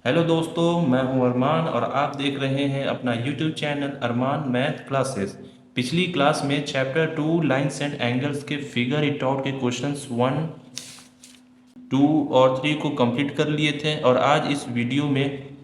Hello दोस्तों, मैं हूं अरमान और आप देख रहे हैं अपना यूट्यूब चैनल अरमान मैथ क्लासेस। पिछली क्लास में चैप्टर 2 लाइन्स एंड एंगल्स के फिगर इट आउट के क्वेश्चंस 1, 2 और 3 को कंप्लीट कर लिए थे और आज इस वीडियो में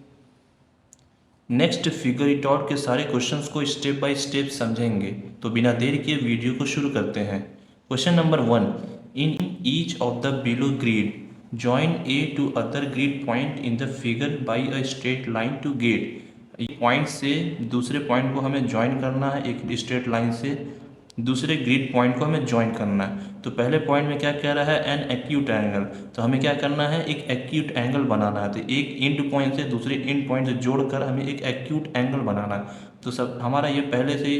नेक्स्ट फिगर इट आउट के सारे क्वेश्चंस को स्टेप बाय स्टेप समझेंगे। तो बिना देरी के वीडियो को शुरू करते हैं। Question number 1, in each of the below grid join a to other grid point in the figure by a straight line to get. एक पॉइंट से दूसरे पॉइंट को हमें ज्वाइन करना है, एक स्ट्रेट लाइन से दूसरे ग्रिड पॉइंट को हमें ज्वाइन करना है। तो पहले पॉइंट में क्या कह रहा है, एन एक्यूट एंगल। तो हमें क्या करना है, एक एक्यूट एंगल बनाना है। तो एक इंड पॉइंट से दूसरे इंड पॉइंट से जोड़कर हमें एक एक्यूट एंगल बनाना है। तो सब हमारा ये पहले से ही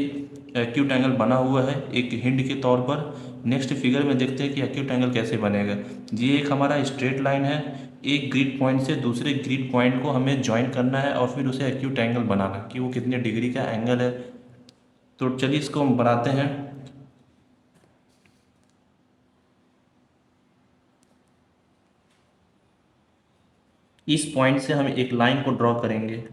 एक्यूट एंगल बना हुआ है एक हिंट के तौर पर। नेक्स्ट फिगर में देखते हैं कि एक्यूट एंगल कैसे बनेगा। ये एक हमारा स्ट्रेट लाइन है, एक ग्रिड पॉइंट से दूसरे ग्रिड पॉइंट को हमें ज्वाइन करना है और फिर उसे एक्यूट एंगल बनाना है कि वो कितने डिग्री का एंगल है। तो चलिए इसको हम बनाते हैं। इस पॉइंट से हम एक लाइन को ड्रॉ करेंगे।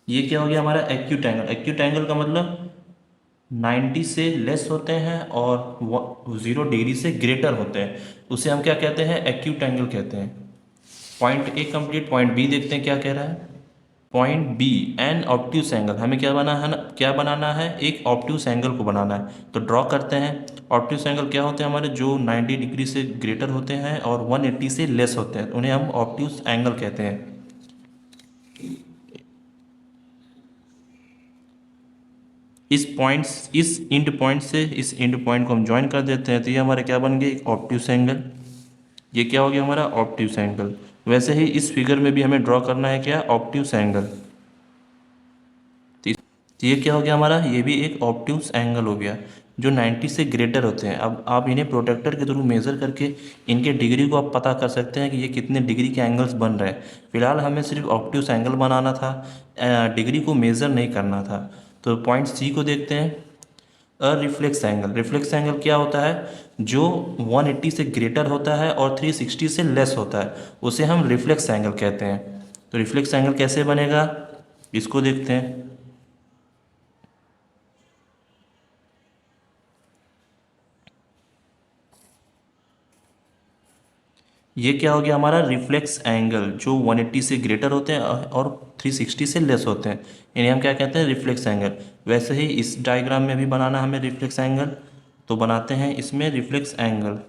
ये क्या हो गया हमारा एक्यूट एंगल। एक्यूट एंगल का मतलब 90 से लेस होते हैं और 0 डिग्री से ग्रेटर होते हैं, उसे हम क्या कहते हैं, एक्यूट एंगल कहते हैं। Point A complete. Point B देखते हैं क्या कह रहा है। Point B, an obtuse angle. हमें क्या बनाना है ना, क्या बनाना है, एक ऑब्ट्यूस एंगल को बनाना है। तो ड्रॉ करते हैं। ऑब्ट्यूस एंगल क्या होते हैं हमारे, जो 90 डिग्री से ग्रेटर होते हैं और 180 से लेस होते हैं, उन्हें हम ऑब्ट्यूस एंगल कहते हैं। इस इंड पॉइंट से इस इंड पॉइंट को हम ज्वाइन कर देते हैं। तो ये हमारा क्या बन गया, एक ऑब्ट्यूस एंगल। ये क्या हो गया हमारा, ऑब्ट्यूस एंगल। वैसे ही इस फिगर में भी हमें ड्रॉ करना है क्या, ऑब्ट्यूस एंगल। तो ये क्या हो गया हमारा, ये भी एक ऑब्ट्यूस एंगल हो गया जो 90 से ग्रेटर होते हैं। अब आप इन्हें प्रोटेक्टर के थ्रू मेज़र करके इनके डिग्री को आप पता कर सकते हैं कि ये कितने डिग्री के एंगल्स बन रहे हैं। फिलहाल हमें सिर्फ ऑब्ट्यूस एंगल बनाना था, डिग्री को मेज़र नहीं करना था। तो पॉइंट सी को देखते हैं। Reflex angle. रिफ्लेक्स एंगल क्या होता है, जो 180 से ग्रेटर होता है और 360 से लेस होता है, उसे हम रिफ्लेक्स एंगल कहते हैं। तो रिफ्लेक्स एंगल कैसे बनेगा, इसको देखते हैं। ये क्या हो गया हमारा, रिफ्लेक्स एंगल, जो 180 से ग्रेटर होते हैं और 360 से लेस होते हैं, इन्हें हम क्या कहते हैं, रिफ्लेक्स एंगल। वैसे ही इस डायग्राम में भी बनाना हमें रिफ्लेक्स एंगल। तो बनाते हैं इसमें रिफ्लेक्स एंगल।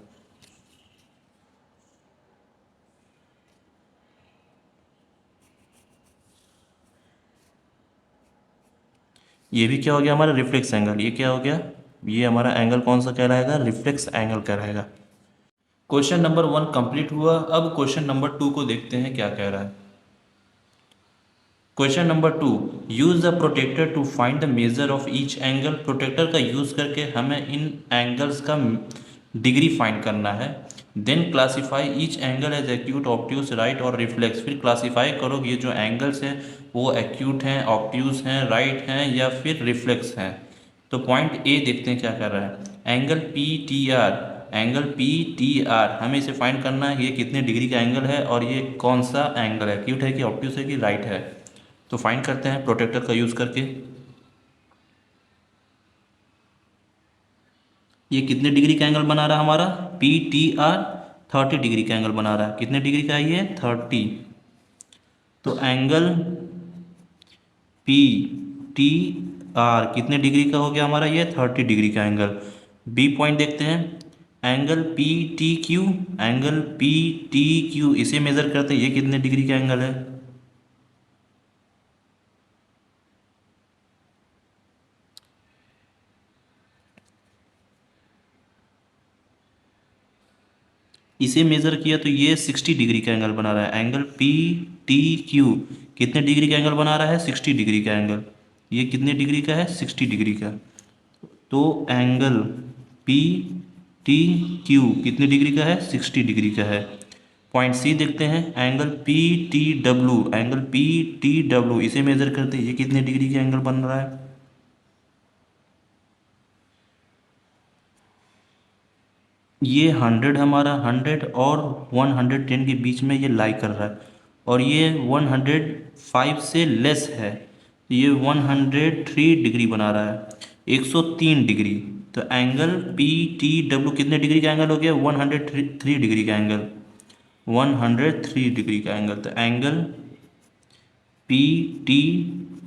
ये भी क्या हो गया हमारा, रिफ्लेक्स एंगल। ये क्या हो गया, ये हमारा एंगल कौन सा कहलाएगा, रिफ्लेक्स एंगल कहलाएगा। क्वेश्चन नंबर 1 कंप्लीट हुआ। अब क्वेश्चन नंबर 2 को देखते हैं क्या कह रहा है। Question number 2, use the protractor to find the measure of each angle. Protractor का यूज करके हमें इन एंगल्स का डिग्री फाइंड करना है। Then classify each angle as acute, obtuse, right और रिफ्लेक्स। फिर क्लासीफाई करो ये जो एंगल्स हैं वो एक्यूट हैं, ऑब्ट्यूस हैं, राइट हैं या फिर रिफ्लेक्स हैं। तो पॉइंट ए देखते हैं क्या कर रहा है, angle P T R. Angle P T R हमें इसे फाइंड करना है, ये कितने डिग्री का एंगल है और ये कौन सा एंगल है, एक्यूट है कि ऑब्ट्यूस है कि राइट है। तो फाइंड करते हैं प्रोटेक्टर का यूज़ करके। ये कितने डिग्री का एंगल बना रहा है हमारा, पी टी आर 30 डिग्री का एंगल बना रहा है। कितने डिग्री का है ये, 30। तो एंगल पी टी आर कितने डिग्री का हो गया हमारा, ये 30 डिग्री का एंगल। बी पॉइंट देखते हैं, angle P T Q. Angle P T Q इसे मेजर करते हैं, ये कितने डिग्री का एंगल है। इसे मेज़र किया तो ये 60 डिग्री का एंगल बना रहा है। एंगल पी टी क्यू कितने डिग्री का एंगल बना रहा है, 60 डिग्री का एंगल। ये कितने डिग्री का है, 60 डिग्री का। तो एंगल पी टी क्यू कितने डिग्री का है, 60 डिग्री का है। पॉइंट सी देखते हैं, angle P T W. Angle P T W इसे मेज़र करते हैं, ये कितने डिग्री का एंगल बन रहा है। ये 100 हमारा 100 और 110 के बीच में ये लाई कर रहा है। और ये 105 से लेस है, तो ये 103 डिग्री बना रहा है, 103 डिग्री। तो एंगल पी टी डब्ल्यू कितने डिग्री का एंगल हो गया? 103 डिग्री का एंगल, 103 डिग्री का एंगल। तो एंगल पी टी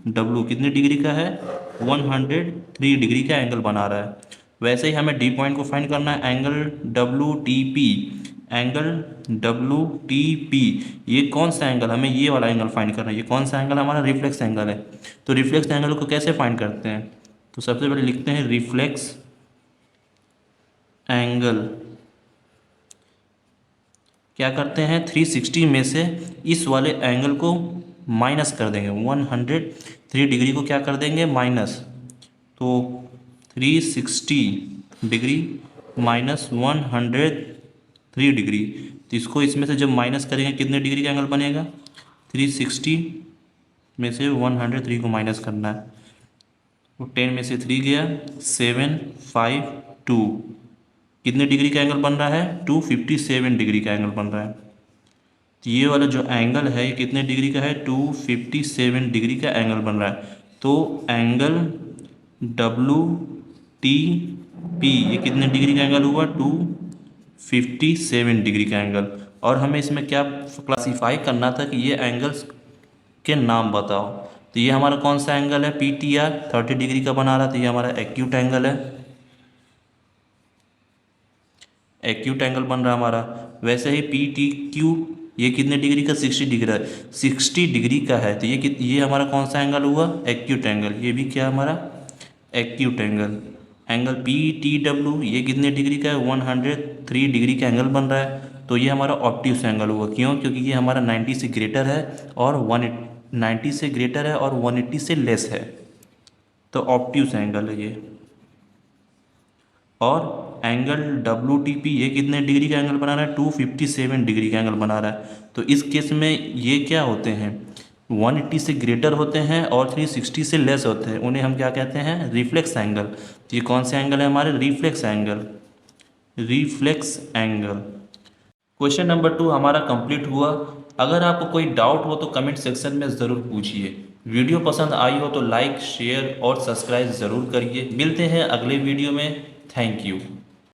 डब्ल्यू कितने डिग्री का है? 103 डिग्री का एंगल बना रहा है। वैसे ही हमें डी पॉइंट को फाइंड करना है, angle W T P. Angle W T P ये कौन सा एंगल? हमें ये वाला एंगल फाइंड करना है। ये कौन सा एंगल? हमारा रिफ्लेक्स एंगल है। तो रिफ्लेक्स एंगल को कैसे फाइंड करते हैं? तो सबसे पहले लिखते हैं रिफ्लेक्स एंगल। क्या करते हैं? 360 में से इस वाले एंगल को माइनस कर देंगे, 103 डिग्री को क्या कर देंगे? माइनस। तो 360 डिग्री माइनस 103 डिग्री, तो इसको इसमें से जब माइनस करेंगे कितने डिग्री का एंगल बनेगा? 360 में से 103 को माइनस करना है, तो 10 में से 3 गया, 7 5 2, कितने डिग्री का एंगल बन रहा है? 257 डिग्री का एंगल बन रहा है। तो ये वाला जो एंगल है ये कितने डिग्री का है? 257 डिग्री का एंगल बन रहा है। तो एंगल डब्ल्यू टी पी ये कितने डिग्री का एंगल हुआ? 257 डिग्री का एंगल। और हमें इसमें क्या क्लासीफाई करना था कि ये एंगल्स के नाम बताओ। तो ये हमारा कौन सा एंगल है? पी टी आर 30 डिग्री का बना रहा, तो ये हमारा एक्यूट एंगल है, एक्यूट एंगल बन रहा हमारा। वैसे ही पी टी क्यू ये कितने डिग्री का? 60 डिग्री है, 60 डिग्री का है, तो ये हमारा कौन सा एंगल हुआ? Acute angle. ये भी क्या हमारा? Acute angle. Angle P T W ये कितने डिग्री का है? 103 डिग्री का एंगल बन रहा है, तो ये हमारा ऑब्ट्यूस एंगल हुआ। क्यों? क्योंकि ये हमारा 90 से ग्रेटर है और 90 से ग्रेटर है और 180 से लेस है, तो ऑब्ट्यूस एंगल है ये। और एंगल डब्ल्यू टी पी ये कितने डिग्री का एंगल बना रहा है? 257 डिग्री का एंगल बना रहा है। तो इस केस में ये क्या होते हैं? 180 से ग्रेटर होते हैं और 360 से लेस होते हैं, उन्हें हम क्या कहते हैं? Reflex angle. तो ये कौन से एंगल है हमारे? Reflex angle, reflex angle. Question number 2 हमारा कंप्लीट हुआ। अगर आपको कोई डाउट हो तो कमेंट सेक्शन में ज़रूर पूछिए। वीडियो पसंद आई हो तो लाइक शेयर और सब्सक्राइब ज़रूर करिए। मिलते हैं अगले वीडियो में। Thank you.